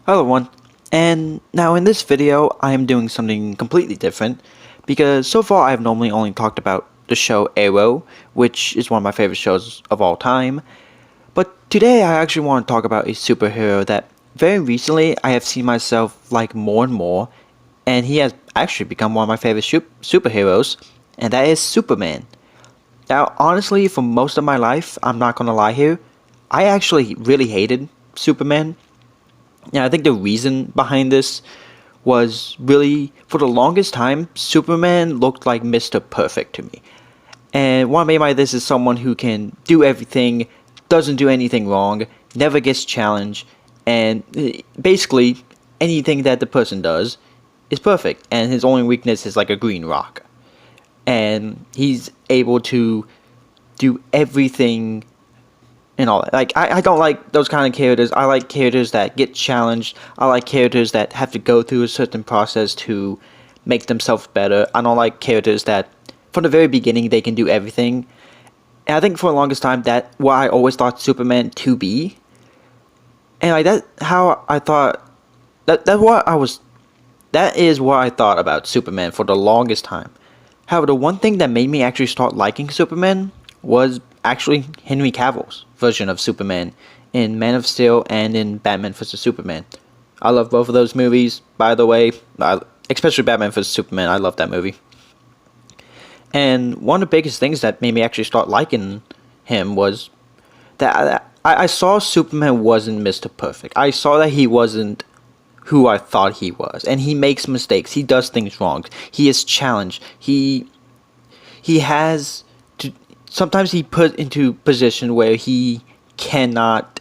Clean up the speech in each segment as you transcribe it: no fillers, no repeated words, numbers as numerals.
Hello everyone, and now in this video I am doing something completely different because so far I've normally only talked about the show Arrow, which is one of my favorite shows of all time, but today I actually want to talk about a superhero that very recently I have seen myself like more and more, and he has actually become one of my favorite superheroes, and that is Superman. Now honestly, for most of my life, I'm not gonna lie here, I actually really hated Superman. Yeah, I think the reason behind this was really, for the longest time, Superman looked like Mr. Perfect to me. And what I mean by this is someone who can do everything, doesn't do anything wrong, never gets challenged, and basically anything that the person does is perfect. And his only weakness is like a green rock. And he's able to do everything and all that. Like, I don't like those kind of characters. I like characters that get challenged. I like characters that have to go through a certain process to make themselves better. I don't like characters that, from the very beginning, they can do everything. And I think for the longest time, that's what I always thought Superman to be. And like that, how I thought that is what I thought about Superman for the longest time. However, the one thing that made me actually start liking Superman was actually Henry Cavill's version of Superman in Man of Steel and in Batman vs Superman. I love both of those movies, by the way, especially Batman vs Superman. I love that movie. And one of the biggest things that made me actually start liking him was that I saw Superman wasn't Mr. Perfect. I saw that he wasn't who I thought he was, and he makes mistakes. He does things wrong. He is challenged. He has to. Sometimes he put into position where he cannot,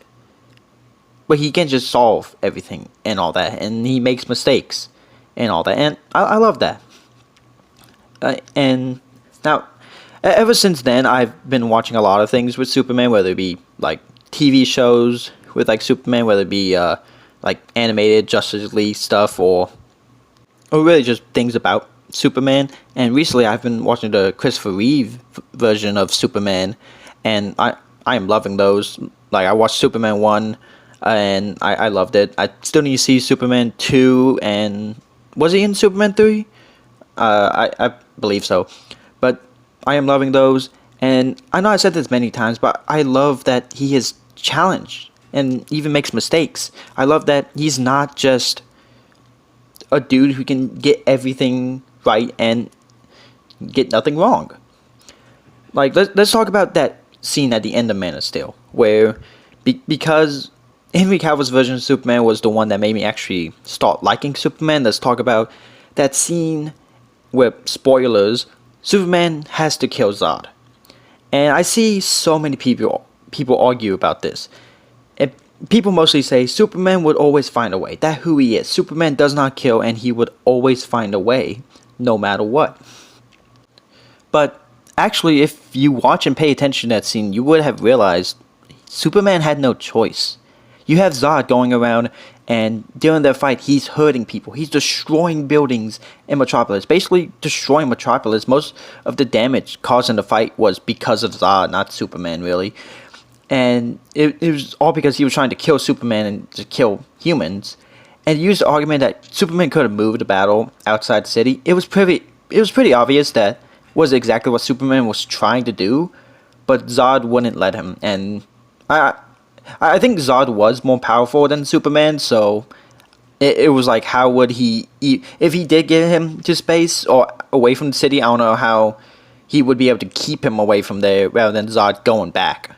where he can't just solve everything and all that, and he makes mistakes and all that, and I love that. And now, ever since then, I've been watching a lot of things with Superman, whether it be like TV shows with like Superman, whether it be like animated Justice League stuff, or really just things about Superman. And recently I've been watching the Christopher Reeve version of Superman, and I am loving those. Like, I watched Superman 1 and I loved it. I still need to see Superman 2, and was he in Superman 3? I believe so. But I am loving those, and I know I said this many times, but I love that he is challenged and even makes mistakes. I love that he's not just a dude who can get everything right and get nothing wrong. Like, let's talk about that scene at the end of Man of Steel, where because Henry Cavill's version of Superman was the one that made me actually start liking Superman. Let's talk about that scene where, spoilers, Superman has to kill Zod. And I see so many people argue about this. And people mostly say Superman would always find a way. That's who he is. Superman does not kill, and he would always find a way, no matter what. But actually, if you watch and pay attention to that scene, you would have realized Superman had no choice. You have Zod going around, and during their fight, he's hurting people. He's destroying buildings in Metropolis. Basically destroying Metropolis. Most of the damage caused in the fight was because of Zod, not Superman, really. And it was all because he was trying to kill Superman and to kill humans. And he used the argument that Superman could have moved the battle outside the city. It was pretty obvious that was exactly what Superman was trying to do, but Zod wouldn't let him. And I think Zod was more powerful than Superman, so it was like, how would he, if he did get him to space or away from the city, I don't know how he would be able to keep him away from there rather than Zod going back.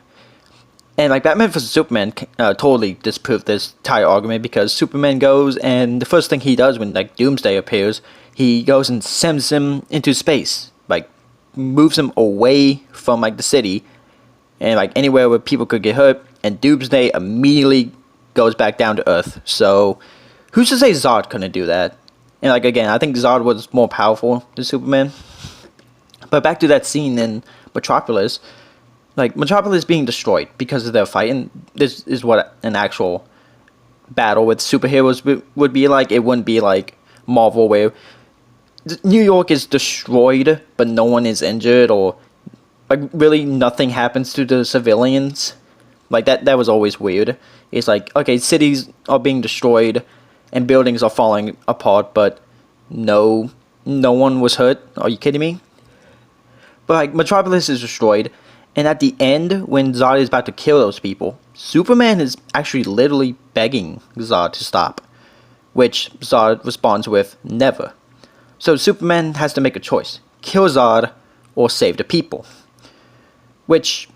And like Batman vs Superman totally disproved this entire argument, because Superman goes, and the first thing he does when like Doomsday appears, he goes and sends him into space, like moves him away from like the city and like anywhere where people could get hurt, and Doomsday immediately goes back down to Earth. So who's to say Zod couldn't do that? And like, again, I think Zod was more powerful than Superman. But back to that scene in Metropolis. Like, Metropolis being destroyed because of their fight, and this is what an actual battle with superheroes would be like. It wouldn't be like Marvel, where New York is destroyed, but no one is injured, or like really nothing happens to the civilians. Like, that was always weird. It's like, okay, cities are being destroyed and buildings are falling apart, but no one was hurt. Are you kidding me? But like, Metropolis is destroyed, and at the end, when Zod is about to kill those people, Superman is actually literally begging Zod to stop, which Zod responds with, never. So Superman has to make a choice: kill Zod or save the people. Which,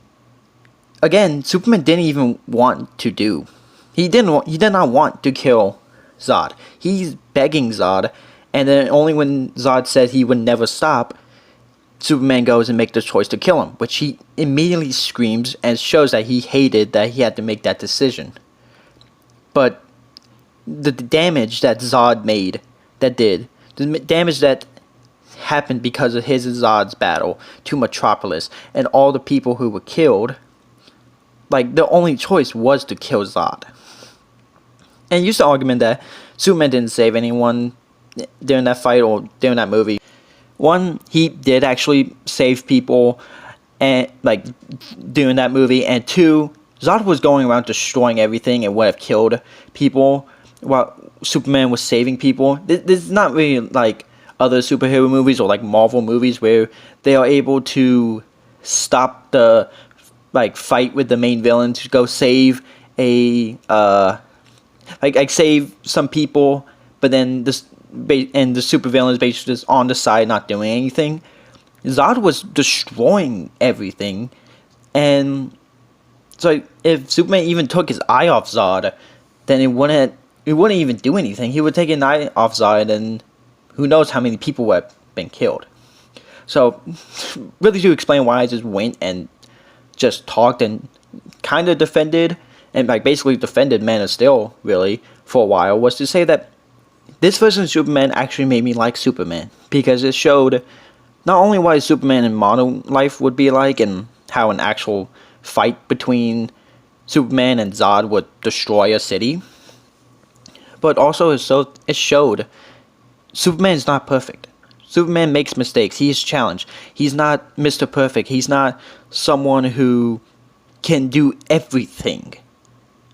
again, Superman didn't even want to do. He did not want to kill Zod. He's begging Zod, and then only when Zod said he would never stop, Superman goes and makes the choice to kill him, which he immediately screams and shows that he hated that he had to make that decision. But the damage that Zod made, the damage that happened because of his and Zod's battle to Metropolis and all the people who were killed, like, the only choice was to kill Zod. And used the argument that Superman didn't save anyone during that fight or during that movie. One, he did actually save people, and like, during that movie. And two, Zod was going around destroying everything and would have killed people while Superman was saving people. This is not really like other superhero movies or like Marvel movies where they are able to stop the like fight with the main villain to go save a like save some people, but then the supervillain is basically just on the side not doing anything. Zod was destroying everything, and so if Superman even took his eye off Zod, then it wouldn't even do anything. He would take an eye off Zod, and who knows how many people would have been killed. So, really, to explain why I just went and just talked and kind of defended, and like basically defended Man of Steel, really, for a while, was to say that this version of Superman actually made me like Superman, because it showed not only what Superman in modern life would be like, and how an actual fight between Superman and Zod would destroy a city, but also it showed Superman is not perfect. Superman makes mistakes. He is challenged. He's not Mr. Perfect. He's not someone who can do everything.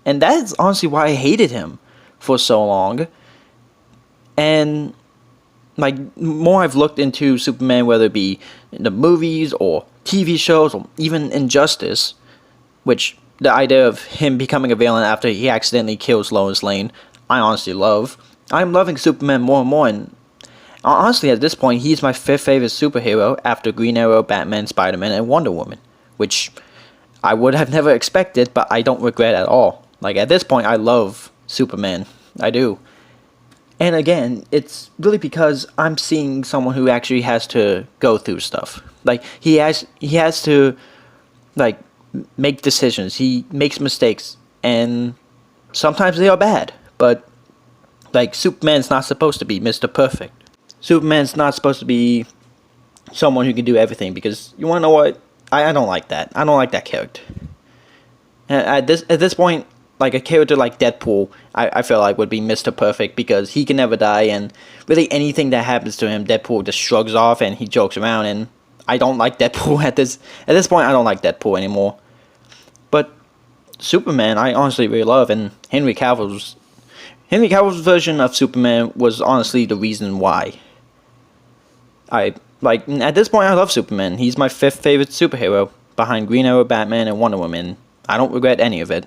And that is honestly why I hated him for so long. And like, more I've looked into Superman, whether it be in the movies or TV shows or even Injustice, which the idea of him becoming a villain after he accidentally kills Lois Lane, I honestly love. I'm loving Superman more and more, and honestly, at this point, he's my fifth favorite superhero after Green Arrow, Batman, Spider-Man, and Wonder Woman, which I would have never expected, but I don't regret at all. Like, at this point, I love Superman. I do. And again, it's really because I'm seeing someone who actually has to go through stuff. Like, he has to, like, make decisions. He makes mistakes, and sometimes they are bad, but like, Superman's not supposed to be Mr. Perfect. Superman's not supposed to be someone who can do everything, because you want to know what? I don't like that. I don't like that character. And at this point, like, a character like Deadpool, I feel like would be Mr. Perfect, because he can never die, and really anything that happens to him, Deadpool just shrugs off and he jokes around, and I don't like Deadpool at this point. I don't like Deadpool anymore. But Superman, I honestly really love, and Henry Cavill's version of Superman was honestly the reason why. At this point, I love Superman. He's my fifth favorite superhero, behind Green Arrow, Batman, and Wonder Woman. I don't regret any of it.